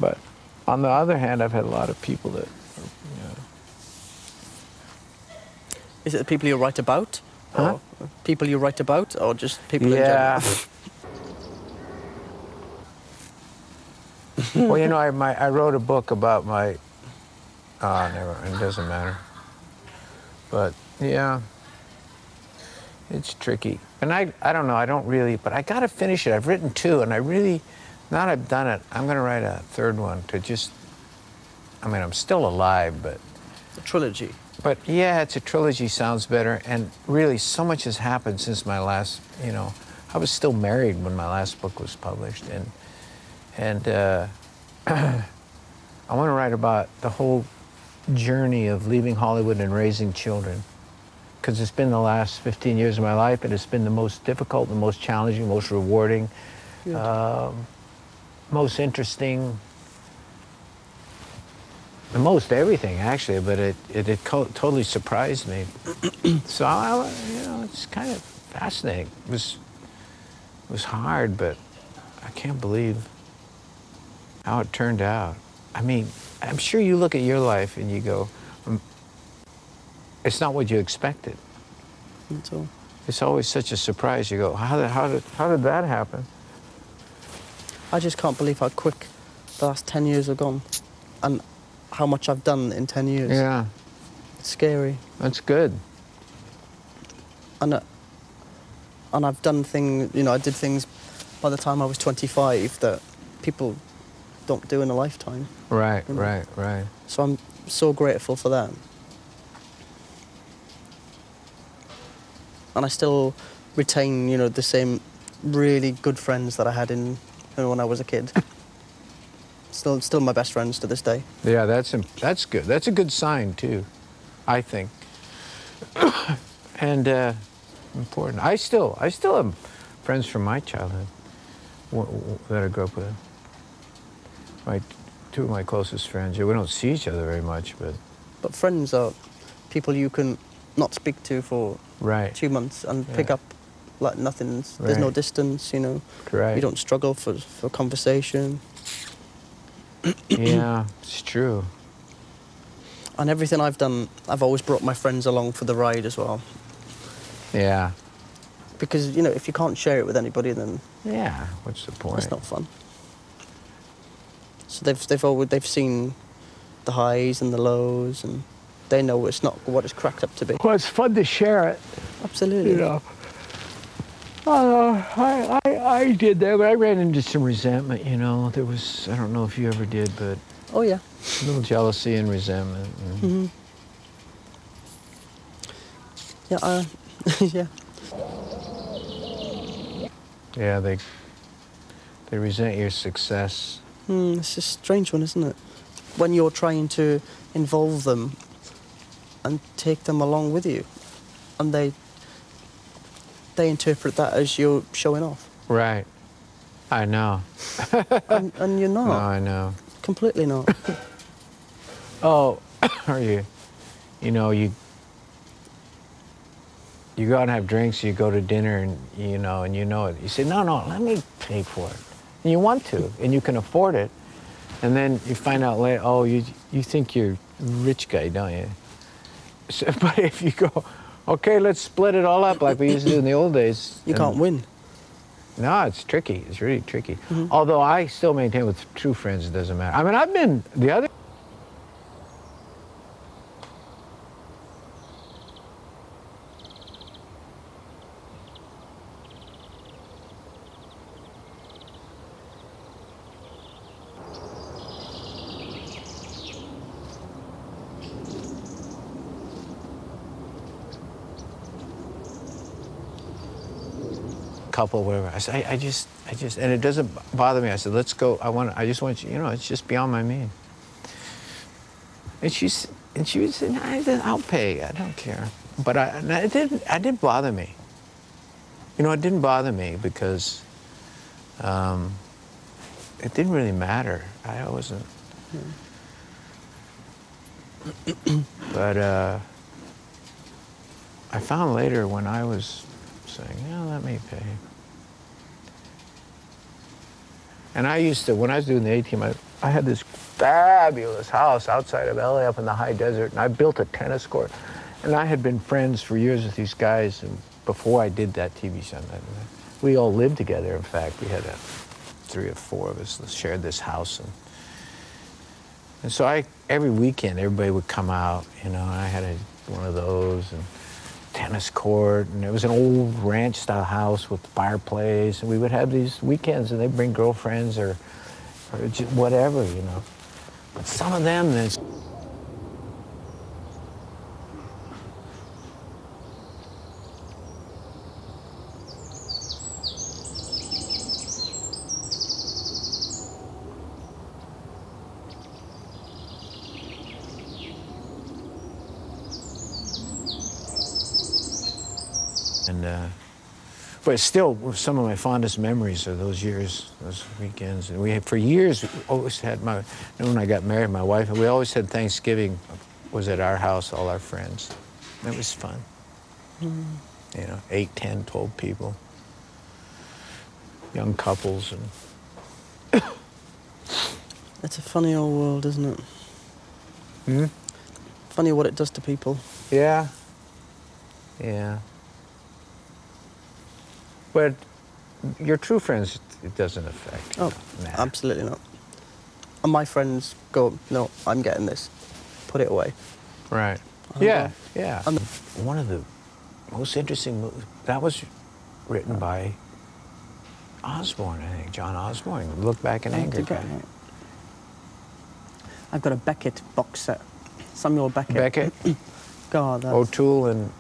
But on the other hand, I've had a lot of people that, Is it the people you write about? Huh? Or people you write about, or just people in yeah. general? Well, you know, I wrote a book about my, never, it doesn't matter. But yeah, it's tricky. And I don't know, I don't really, but I gotta finish it. I've written 2, and I really, now that I've done it, I'm gonna write a 3rd one to just, I mean, I'm still alive, but. A trilogy. But yeah, it's a trilogy, sounds better. And really, so much has happened since my last, you know, I was still married when my last book was published. And I want to write about the whole journey of leaving Hollywood and raising children. Because it's been the last 15 years of my life, and it's been the most difficult, the most challenging, most rewarding, most interesting, the most everything, actually, but it totally surprised me. So, you know, it's kind of fascinating. It was hard, but I can't believe how it turned out. I mean, I'm sure you look at your life and you go, it's not what you expected. That's all. It's always such a surprise. You go, how did that happen? I just can't believe how quick the last 10 years have gone, and how much I've done in 10 years. Yeah. It's scary. That's good. And I've done things, you know, I did things by the time I was 25 that people don't do in a lifetime. Right, you know? right. So I'm so grateful for that. And I still retain, you know, the same really good friends that I had when I was a kid. Still my best friends to this day. Yeah, that's good. That's a good sign too, I think. And important. I still have friends from my childhood that I grew up with. 2 of my closest friends. We don't see each other very much, but. But friends are people you can not speak to for 2 months and pick up like nothing. There's no distance, you know. Correct. You don't struggle for conversation. Yeah, it's true. And everything I've done, I've always brought my friends along for the ride as well. Yeah. Because, you know, if you can't share it with anybody, then... Yeah, what's the point? It's not fun. So they've seen the highs and the lows, and they know it's not what it's cracked up to be. Well, it's fun to share it. Absolutely. You know. I did that, but I ran into some resentment, you know. There was, I don't know if you ever did, but... Oh, yeah. A little jealousy and resentment. And... Yeah, yeah. Yeah, they resent your success. It's a strange one, isn't it? When you're trying to involve them and take them along with you, and they interpret that as you're showing off. Right. I know. and you're not. No, I know. Completely not. Oh, are you? You know, you go out and have drinks, you go to dinner, and you know it. You say, no, let me pay for it. And you want to, and you can afford it. And then you find out later, oh, you think you're a rich guy, don't you? So, but if you go, okay, let's split it all up like we used to do in the old days. You can't win. No, it's tricky. It's really tricky. Although I still maintain with true friends, it doesn't matter. I mean, I've been the other... couple, whatever. I said, I just, and it doesn't bother me. I said, let's go. I just want you, you know, it's just beyond my means. And she would say, nah, I'll pay. I don't care. But it didn't bother me. You know, it didn't bother me because it didn't really matter. I wasn't. But I found later when I was saying, yeah, let me pay. And I used to, when I was doing the A-Team, I had this fabulous house outside of LA up in the high desert, and I built a tennis court. And I had been friends for years with these guys, and before I did that TV show. We all lived together, in fact. We had 3 or 4 of us that shared this house. And so every weekend, everybody would come out, you know, and I had one of those, and tennis court, and it was an old ranch-style house with fireplace, and we would have these weekends, and they'd bring girlfriends or just whatever, you know. But some of them, but still, some of my fondest memories are those years, those weekends. And we had, for years, we always had when I got married, my wife, we always had Thanksgiving was at our house, all our friends. It was fun. Mm. You know, 8, 10, 12 people, young couples. And it's a funny old world, isn't it? Hmm? Funny what it does to people. Yeah. Yeah. But your true friends, it doesn't affect. Oh, nah. Absolutely not. And my friends go, no, I'm getting this. Put it away. Right. Yeah, yeah. One of the most interesting movies, that was written by Osborne, I think, John Osborne. Look Back in Anger. I've got a Beckett box set. Samuel Beckett. Beckett? God, that's... O'Toole and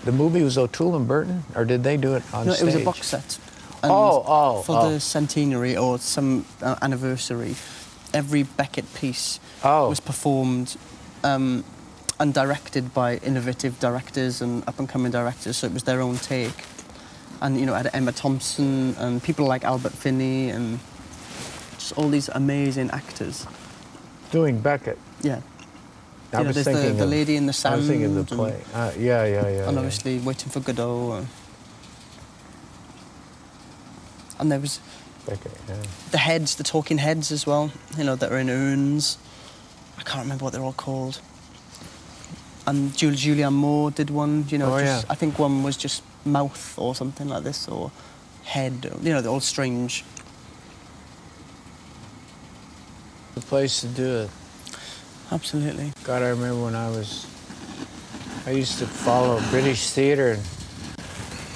the movie was O'Toole and Burton, or did they do it on stage? No, it was a box set. And for the centenary or some anniversary, every Beckett piece was performed and directed by innovative directors and up-and-coming directors, so it was their own take. And, you know, had Emma Thompson and people like Albert Finney and just all these amazing actors. Doing Beckett? Yeah. I was thinking the Lady in the Sand. I was thinking of the play. Yeah. And obviously Waiting for Godot. And there was the heads, the talking heads as well, you know, that are in urns. I can't remember what they're all called. And Julianne Moore did one, you know, I think one was just mouth or something like this, or head, you know, they're all strange. The place to do it. Absolutely. God, I remember when I used to follow British theatre, and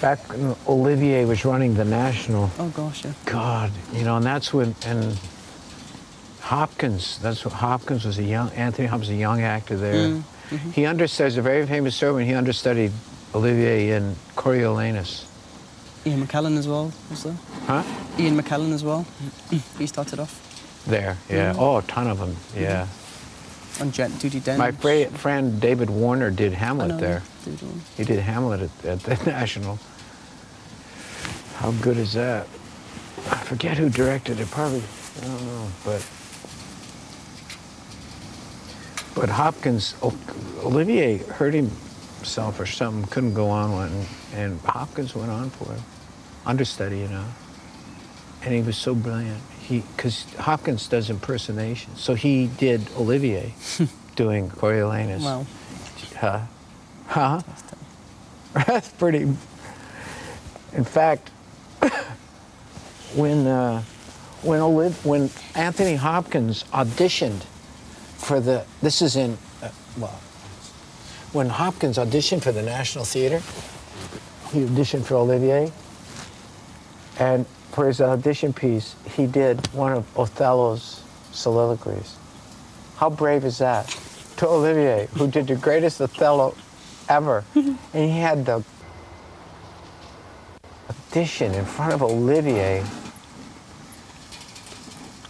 back when Olivier was running the National. Oh, gosh, yeah. God, you know, and that's when, and Hopkins, Hopkins was Anthony Hopkins was a young actor there. Mm-hmm. He understudied, a very famous story, he understudied Olivier in Coriolanus. Ian McKellen as well, was there? Huh? Ian McKellen as well. He started off. There, yeah. Mm-hmm. Oh, a ton of them, yeah. Mm-hmm. And Judi Dench. My friend David Warner did Hamlet there. He did Hamlet at the National. How good is that? I forget who directed it, probably, I don't know, but Hopkins, Olivier hurt himself or something, couldn't go on one, and Hopkins went on for it. Understudy, you know. And he was so brilliant. Because Hopkins does impersonations, so he did Olivier doing Coriolanus. Wow. That's pretty. In fact, when Anthony Hopkins auditioned for when Hopkins auditioned for the National Theatre, he auditioned for Olivier, and for his audition piece, he did one of Othello's soliloquies. How brave is that? To Olivier, who did the greatest Othello ever. And he had the audition in front of Olivier.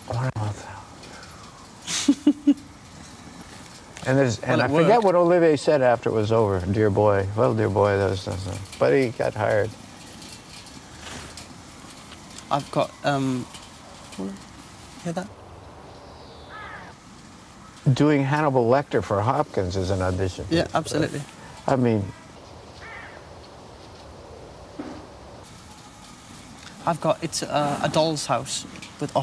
One of Othello. And I forget what Olivier said after it was over. Dear boy. Well, dear boy, that was nothing. But he got hired. I've got, hear that? Doing Hannibal Lecter for Hopkins is an audition. Yeah, absolutely. I mean... I've got, it's a doll's house with